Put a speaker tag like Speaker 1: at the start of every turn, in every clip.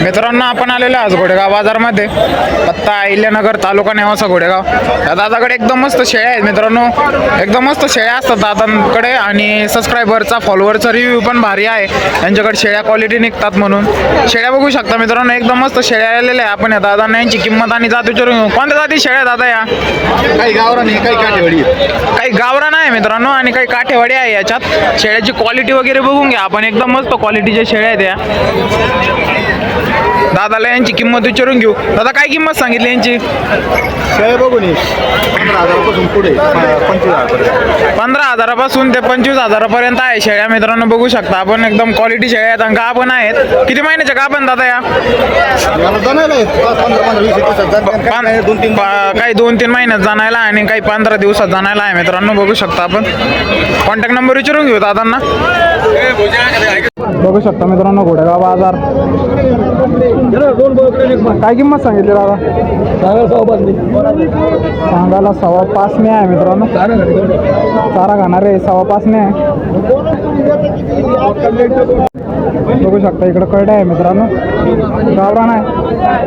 Speaker 1: मित्रांनो आपण आलेलो आज घोडेगाव बाजारमध्ये, पत्ता अहिल्यानगर, तालुका नेवासा, घोडेगाव. या दादाकडे एकदम मस्त शेळ्या आहेत मित्रांनो, एकदम मस्त शेळ्या असतात दादांकडे. आणि सबस्क्रायबरचा फॉलोअरचा रिव्ह्यू पण भारी आहे यांच्याकडे. शेळ्या क्वालिटी निघतात म्हणून शेळ्या बघू शकता मित्रांनो, एकदम मस्त शेळ्या आलेल्या आहे. आपण या दादांना यांची किंमत आणि जात विचारून. कोणत्या जाती शेळ्या दादा या?
Speaker 2: काही गावरान आहे, काही काठेवाडी आहे.
Speaker 1: काही गावरान आहे मित्रांनो आणि काही काठेवाडी आहे. याच्यात शेळ्याची क्वालिटी वगैरे बघून घ्या आपण, एकदम मस्त क्वालिटीच्या शेळ्या आहेत या. दादाला यांची किंमत विचारून घेऊ. दादा काय किंमत सांगितली यांची?
Speaker 2: शेळ्या बघून 15,000पासून पुढे 25,000.
Speaker 1: 15,000पासून ते 25,000पर्यंत आहे शेळ्या मित्रांनो, बघू शकता आपण. एकदम क्वालिटी शेळ्या आहेत आणि गाभण आहेत. किती महिन्याच्या गाभण दादा या? काही 2-3 महिन्यात जाणायला आणि काही 15 दिवसात जाणायला आहे मित्रांनो, बघू शकता आपण. कॉन्टॅक्ट नंबर विचारून घेऊ दादांना. बघू शकता मित्रांनो घोडेगाव बाजार. काय किंमत सांगितली दादा? सांगायला 5.25 आहे मित्रांनो. चारा खाणारे 5.25 आहे. बघू शकता इकडं कळडा आहे मित्रांनो, गावरान आहे.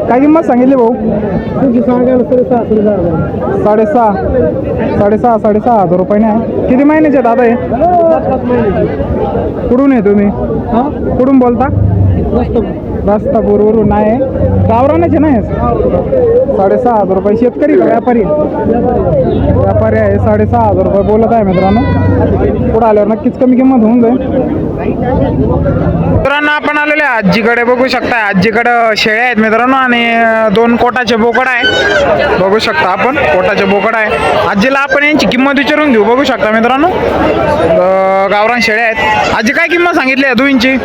Speaker 1: काय किंमत सांगितली भाऊ? 6,500 रुपयाने आहे. किती महिन्याचे दादा हे? कुठून आहे तुम्ही? कुठून बोलता? रस्तापूरवरून आहे. गावरानाचे नाही? 6,500 रुपये. शेतकरी का व्यापारी? व्यापारी आहे. 6,500 रुपये बोलत आहे मित्रांनो. पुढे आल्यावर नक्कीच कमी किंमत होऊन जाईल. मित्रांनो आपण आलेले आजीकडे, बघू शकता आजीकडे शेळ्या आहेत मित्रांनो आणि 2 कोटाचे बोकड आहे. बघू शकता आपण कोटाचे बोकड आहे. आजीला आपण यांची किंमत विचारून घेऊ. बघू शकता मित्रांनो गावरान शेळ्या आहेत. आजी काय किंमत सांगितली आहे दोन्हीची?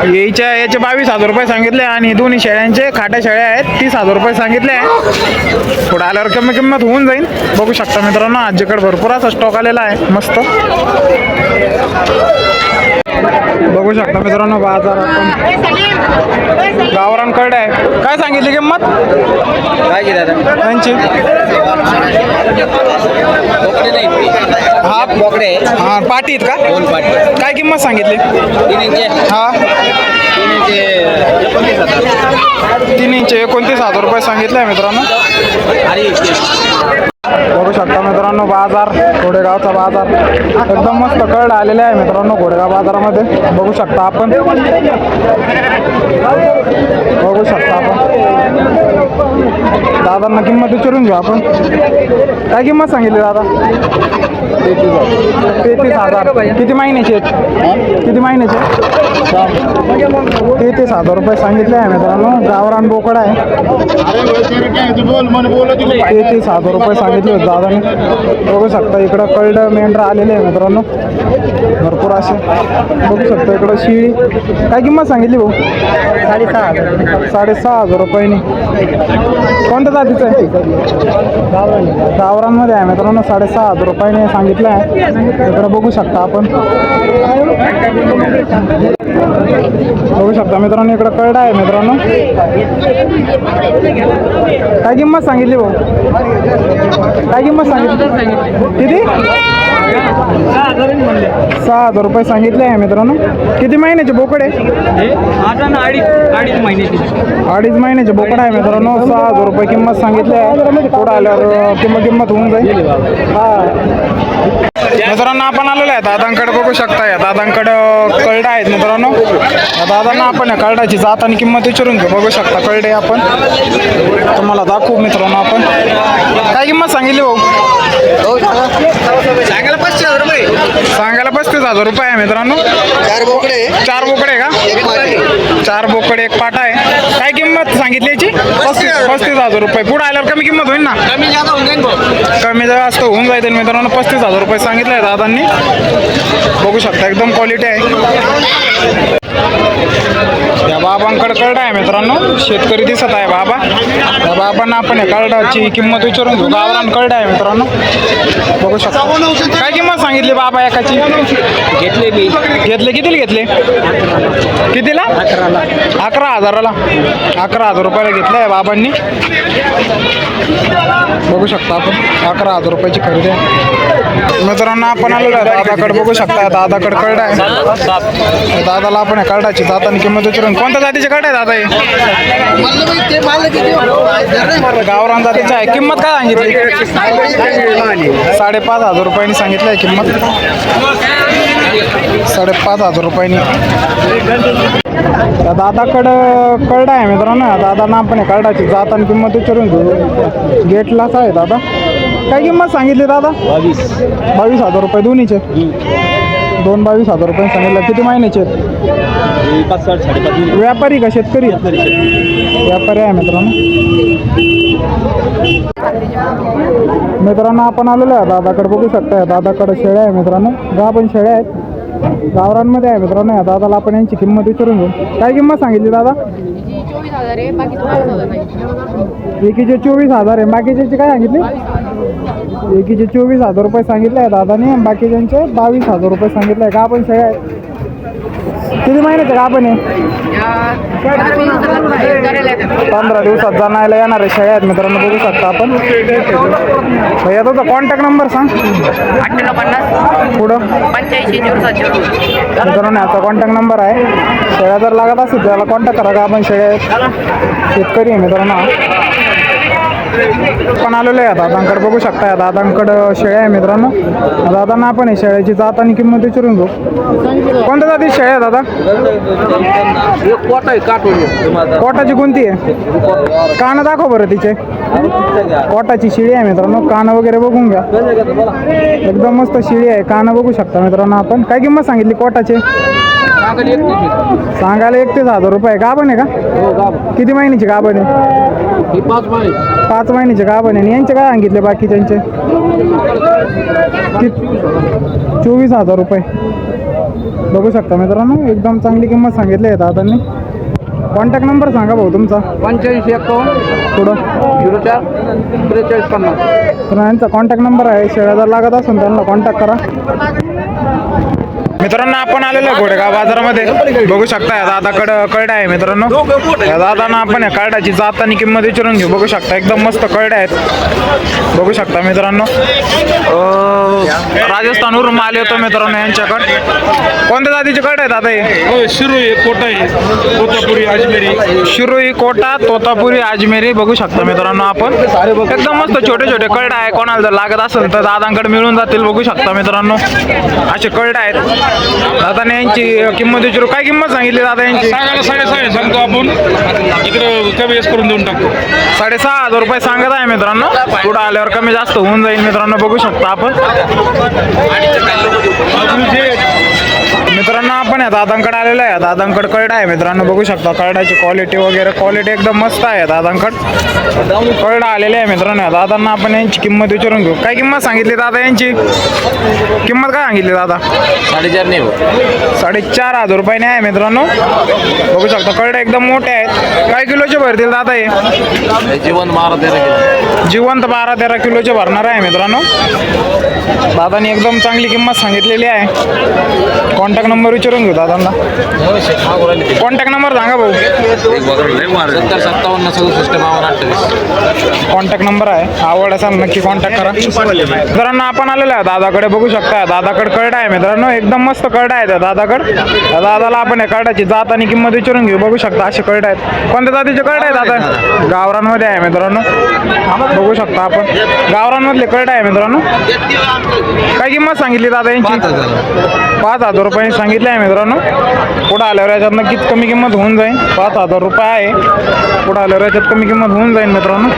Speaker 1: याचे 22,000 रुपये सांगितले आणि दोन्ही शेळ्यांचे खाट्या शेळ्या आहेत 30,000 रुपये सांगितले आहे. पुढे आल्यावर कमी किंमत होऊन जाईल. बघू शकता मित्रांनो आजीकडे भरपूर असा स्टॉक आलेला आहे मस्त. बघू शकता मित्रांनो बाजार आपण गावरांकडे आहे. काय सांगितली किंमत त्यांची? हा बोकडे हा पाटी आहेत का? काय किंमत सांगितली? हा 3 इंच 29,000 रुपये सांगितले आहे मित्रांनो. बघू शकता मित्रांनो बाजार, घोडेगावचा बाजार एकदम मस्त कळड आलेले आहे मित्रांनो घोडेगाव बाजारामध्ये. बघू शकता आपण, बघू शकता आपण. दादांना किंमत विचारून घेऊ आपण. काय किंमत सांगितली दादा? 33,000. किती महिन्याचे आहेत? किती महिन्याचे? 33,000 रुपये सांगितले आहे मित्रांनो. गावरान बोकड आहे. 33,000 रुपये सांगितले होते दादाने. बघू शकता इकडं कळड मेंढर आलेले आहे मित्रांनो भरपूर असे. बघू शकता इकडं शिळी. काय किंमत सांगितली भाऊ? 6,500 रुपयांनी. कोणत्या जातीचं आहे? गावरांमध्ये आहे मित्रांनो. 6,500 रुपयाने सांगितलं आहे. इकडं बघू शकता आपण, बघू शकता मित्रांनो इकडं कळडा आहे मित्रांनो. काय किंमत सांगितली भाऊ? काय किंमत सांगितली? किती? 6,000 रुपये सांगितले आहे मित्रांनो. किती महिन्याचे बोकड आहे? 2.5 महिन्याचे बोकड आहे मित्रांनो. 6,000 रुपये किंमत सांगितली आहे. पुढे आल्यावर किंमत होऊन जाईल. मित्रांनो आपण आलेलो आहे दादांकडे. बघू शकता या दादांकडं कळडा आहेत मित्रांनो. या दादांना आपण या कळडाची जात आणि किंमत विचारून घेऊ. बघू शकता कळडे आपण तुम्हाला दाखवू मित्रांनो आपण. काय किंमत सांगितली भाऊ?
Speaker 2: सांगायला 35,000 रुपये.
Speaker 1: सांगायला 35,000 रुपये आहे मित्रांनो.
Speaker 2: 4 बोकडे.
Speaker 1: 4 बोकडे का? 4 बोकडे 1 पाटा आहे. काय किंमत सांगितली याची? 35,000 रुपये. पुढे आल्यावर कमी किंमत होईल ना? कमी जास्त होऊन जाईल मित्रांनो. 35,000 रुपये सांगितले आहे दादांनी. बघू शकता एकदम क्वालिटी आहे. या बाबांकडे कळडा आहे मित्रांनो. शेतकरी दिसत आहे बाबा. या बाबांना आपण या कळडाची किंमत विचारून घेऊ. गावरान कळडा आहे मित्रांनो. बघू शकता. काय किंमत सांगितली बाबा एकाची?
Speaker 2: घेतले मी.
Speaker 1: घेतले कितीला घेतले? कितीला? 11,000ला 11,000 रुपयाला घेतलाय बाबांनी. बघू शकता आपण 11,000 रुपयाची खरेदी आहे. मित्रांनो आपण आलेलो आहे दादाकडे. बघू शकता दादाकडे कळडा आहे. दादाला आपण या कळडाची जाताना किंमत विचारून. कोणत्या जातीचे कळडा आहे दादा हे? गावरान जातीचे आहे. किंमत काय सांगितली? 5,500 रुपयांनी सांगितलं आहे किंमत. 5,500 रुपयांनी. दादाकडं कळडा आहे मित्रांनो. दादांना आपण कळडाची जाताना किंमत विचारून घेऊ. गेटलाच आहे दादा. काय किंमत सांगितली दादा? 22,000 रुपये दोन्हीचे. 22,000 रुपये सांगितलं. किती महिन्याचे आहेत? 5-7 व्यापारी का शेतकरी? व्यापारी आहे मित्रांनो. मित्रांनो आपण आलेलो आहे दादाकडे. बघू शकता दादाकडे शेळ्या आहे मित्रांनो. गाभण शेळ्या आहेत. गावरांमध्ये आहे मित्रांनो. दादाला आपण यांची किंमत विचारून घेऊ. काय किंमत सांगितली दादा?
Speaker 3: 24,000 आहे. बाकी 22,000 नाही.
Speaker 1: एकीचे 24,000 आहे. बाकीचे काय सांगितले? एकीचे 24,000 रुपये सांगितले आहे दादाने. बाकीच्यांचे 22,000 रुपये सांगितले आहे. गाभण शेळ्या आहे. किती महिन्याचे गाभण आहे? 15 दिवसात जाणायला येणार आहे शेळ्या आहेत मित्रांनो. बघू शकता आपण. भैया तुझा कॉन्टॅक्ट नंबर सांग.
Speaker 3: 5850
Speaker 1: पुढं
Speaker 3: 85
Speaker 1: मित्रांनो याचा कॉन्टॅक्ट नंबर आहे. शेळ्या जर लागत असेल त्याला कॉन्टॅक्ट करा. गाभण शेळ्या आहेत. शेतकरी आहे मित्रांनो. पण आलेलो आहे दादांकडे. बघू शकता दादांकडं शेळ्या आहे मित्रांनो. दादांना आपण हे शेळ्याची जात आणि किंमत विचारून घेऊ. कोणत्या जाती शेळ्या आहे दादा? कोटाची कोणती आहे? कान दाखव बरं तिचे. कोटाची शिळी आहे मित्रांनो. कान वगैरे बघून घ्या. एकदम मस्त शिळी आहे. कान बघू शकता मित्रांनो आपण. काय किंमत सांगितली कोटाचे? सांगायला 31,000 रुपये. गाभण आहे का? किती महिन्याची गाभण आहे? 5 महिन्याचे गाभण आहे. यांचे काय सांगितले बाकीच्यांचे? 24,000 रुपये. बघू शकता मित्रांनो. एकदम चांगली किंमत सांगितली आहे दादांनी. कॉन्टॅक्ट नंबर सांगा भाऊ तुमचा.
Speaker 2: 8551
Speaker 1: पुढं
Speaker 2: 04 4350.
Speaker 1: तर यांचा कॉन्टॅक्ट नंबर आहे. शेळ्या जर लागत असेल त्यांना कॉन्टॅक्ट करा. मित्रांनो आपण आलेलो आहे घोडेगाव बाजारामध्ये. बघू शकता दादाकडं कळडा आहे मित्रांनो. या दादांना आपण या कळडाची जात आणि किंमत विचारून घेऊ. बघू शकता एकदम मस्त कळडे आहेत. बघू शकता मित्रांनो. राजस्थानवरून माल येतो मित्रांनो यांच्याकडे. कोणत्या जातीचे कळडे आहेत दादा हे?
Speaker 4: शिरोई कोटा आहे, तोतापुरी अजमेरी.
Speaker 1: शिरोई कोटा तोतापुरी अजमेरी. बघू शकता मित्रांनो आपण. एकदम मस्त छोटे छोटे कळडे आहे. कोणाला जर लागत असेल तर दादांकडे मिळून जातील. बघू शकता मित्रांनो असे कळडे आहेत. दादाने यांची किंमत विचारू. काय किंमत सांगितली दादा यांची?
Speaker 4: सांगायला 6.5 सांगतो आपण. इकडं कमी जास्त करून देऊन टाकतो.
Speaker 1: 6,500 रुपये सांगत आहे मित्रांनो. पुढं आल्यावर कमी जास्त होऊन जाईल मित्रांनो. बघू शकता आपण. मित्रांनो आपण या दादांकडे आलेलो आहे. दादांकडे कळडा आहे मित्रांनो. बघू शकता कळडाची क्वालिटी वगैरे. क्वालिटी एकदम मस्त आहे दादांकडे. कळडा आलेले आहे मित्रांनो. या दादांना आपण यांची किंमत विचारून घेऊ. काय किंमत सांगितली दादा यांची? किंमत काय सांगितली दादा?
Speaker 2: 4.5 नाही.
Speaker 1: 4,500 रुपयाने आहे मित्रांनो. बघू शकता कळडे एकदम मोठे आहेत. काय किलोचे भरतील दादा हे?
Speaker 2: जीवन 12-13
Speaker 1: जिवंत 12-13 किलोचे भरणार आहे मित्रांनो. दादानी एकदम चांगली किंमत सांगितलेली आहे. कॉन्टॅक्ट नंबर विचारून घेऊ दादांना. कॉन्टॅक्ट नंबर सांगा भाऊ.
Speaker 2: 70-57-67-58.
Speaker 1: कॉन्टॅक्ट नंबर आहे. आवड असेल नक्की कॉन्टॅक्ट करा. मित्रांनो आपण आलेलो आहे दादाकडे. बघू शकता दादाकडे कळडा आहे मित्रांनो. एकदम मस्त कळडा आहे त्या दादाकडे. दादाला आपण या कळडाची जात आणि किंमत विचारून घेऊ. बघू शकता असे कळडे आहेत. कोणत्या जातीचे कळडे आहेत दादा? गावरांमध्ये आहे मित्रांनो. बघू शकता आपण. गावरांमधले कळडे आहे मित्रांनो. काय किंमत सांगितली दादा यांची? 5,000 रुपयांनी सांगितले आहे मित्रांनो. पुढं आल्यावर याच्यात नक्कीच कमी किंमत होऊन जाईल. 5,000 रुपये आहे. पुढं आल्यावर याच्यात कमी किंमत होऊन जाईल मित्रांनो.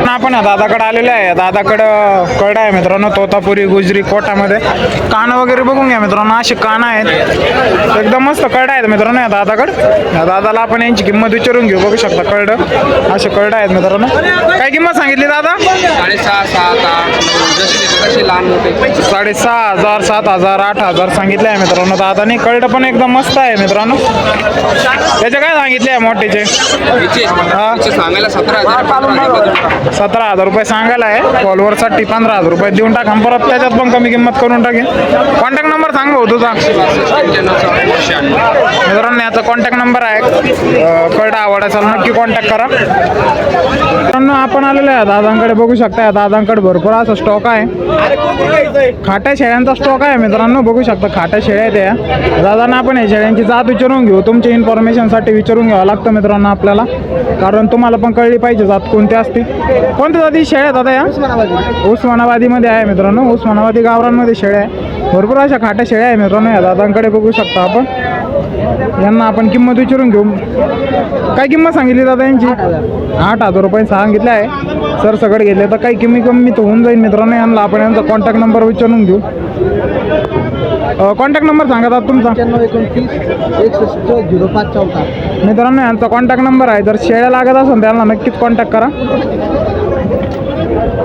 Speaker 1: आपण दादाकडे आलेले आहे. दादाकडं कळडा आहे मित्रांनो. तोतापुरी गुजरी कोटामध्ये. कान वगैरे बघून घ्या मित्रांनो. असे कान आहेत. एकदम मस्त कळडा आहेत मित्रांनो या दादाकडे. या दादाला आपण यांची किंमत विचारून घेऊ. बघू शकता कळडं असे कळडा आहेत मित्रांनो. काय किंमत सांगितली दादा? 6,500 7,000 8,000 सांगितले आहे मित्रांनो दादाने. कळडं पण एकदम मस्त आहे मित्रांनो. त्याचे काय सांगितले आहे मोठेचे?
Speaker 2: सांगायला 17,000
Speaker 1: 17,000 रुपये सांगायला आहे. फॉलोअरसाठी 15,000 रुपये देऊन टाका. परत त्याच्यात पण कमी किंमत करून टाकेन. कॉन्टॅक्ट नंबर सांग भाऊ तुझा मित्रांनो याचा कॉन्टॅक्ट नंबर आहे कळडा आवडायचा नक्की कॉन्टॅक्ट करा. मित्रांनो आपण आलेलो आहे दादांकडे, बघू शकता या दादांकडे भरपूर असा स्टॉक आहे. खाट्या शेळ्यांचा स्टॉक आहे मित्रांनो, बघू शकता खाट्या शेळ्या आहेत या. दादांना आपण या शेळ्यांची जात विचारून घेऊ, तुमच्या इन्फॉर्मेशनसाठी विचारून घ्यावं लागतं मित्रांनो आपल्याला, कारण तुम्हाला पण कळली पाहिजे जात कोणती असते. कोणत्या जाती शेळ्या दादा या? उस्मानाबादीमध्ये आहे मित्रांनो, उस्मानाबादी गावरांमध्ये शेळ्या आहे. भरपूर अशा खाट्या शेळ्या आहे मित्रांनो या दादांकडे, बघू शकता आपण. यांना आपण किंमत विचारून घेऊ. काय किंमत सांगितली दादा यांची? 8,000 रुपये सांगितले आहे. सर सगळे घेतले तर काही कमी तर होऊन जाईल मित्रांनो. यांना आपण यांचा कॉन्टॅक्ट नंबर विचारून घेऊ. कॉन्टॅक्ट नंबर सांगा दादा तुमचा.
Speaker 5: 9529
Speaker 1: मित्रांनो यांचा कॉन्टॅक्ट नंबर आहे, जर शेळ्या लागत असेल त्यांना नक्कीच कॉन्टॅक्ट करा.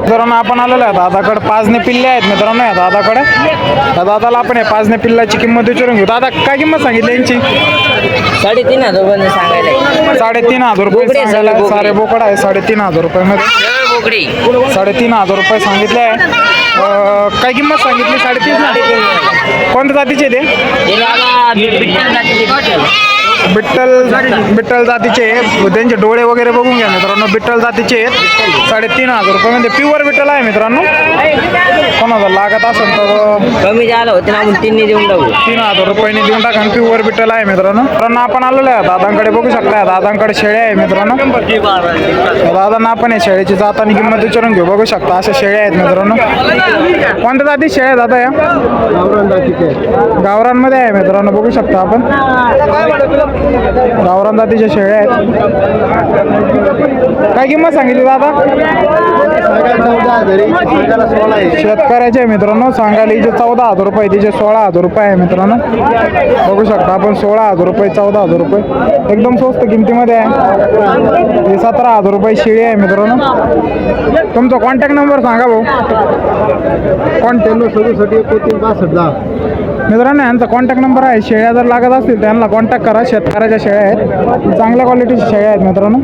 Speaker 1: मित्रांनो आपण आलेलो आहे दादाकडे, पाचने पिल्ले आहेत मित्रांनो या दादाकडे. त्या दादाला आपण या पाचने पिल्लाची किंमत विचारून घेऊ. दादा काय किंमत सांगितली यांची?
Speaker 5: 3,500 रुपये सांगायला.
Speaker 1: 3,500 रुपये सांगायला. सारे बोकड आहे 3,500 रुपयामध्ये. 3,500 रुपये सांगितले आहे. काय किंमत सांगितली? 3,500. कोणत्या जातीचे ते? बिट्टल जातीचे आहे. त्यांचे डोळे वगैरे बघून घ्या मित्रांनो, बिट्टल जातीचे आहेत. 3,500 रुपयामध्ये प्युअर बिट्टल आहे मित्रांनो. कोणाला लागत असेल तर
Speaker 5: कमी झालं होतं ना, आपण 3 देऊन टाकू.
Speaker 1: 3,000 रुपयांनी देऊन टाका. प्युअर बिट्टल आहे मित्रांनो. मित्रांनो आपण आलेलो आहे दादांकडे, बघू शकता दादांकडे शेळ्या आहे मित्रांनो. दादांना आपण या शेळ्याची जात आणि किंमत विचारून घेऊ. बघू शकता अशा शेळ्या आहेत मित्रांनो. कोणत्या जाती शेळ्या दादा या? गावरांमध्ये आहे मित्रांनो, बघू शकता आपण. गावरान जातीच्या शेळ्या आहेत. काय किंमत सांगितली दादा? शेतकऱ्याचे आहे मित्रांनो, सांगायला हिचे 14,000 रुपये, तिचे 16,000 रुपये आहे मित्रांनो. बघू शकता आपण 16,000 रुपये, 14,000 रुपये एकदम स्वस्त किमतीमध्ये आहे. हे 17,000 रुपये शेळी आहे मित्रांनो. तुमचा कॉन्टॅक्ट नंबर सांगा भाऊ. मित्रांनो यांचा कॉन्टॅक्ट नंबर आहे. शेळ्या जर लागत असतील त्यांना कॉन्टॅक्ट करा. शेतकऱ्याच्या शेळ्या आहेत, चांगल्या क्वालिटीच्या शेळ्या आहेत मित्रांनो.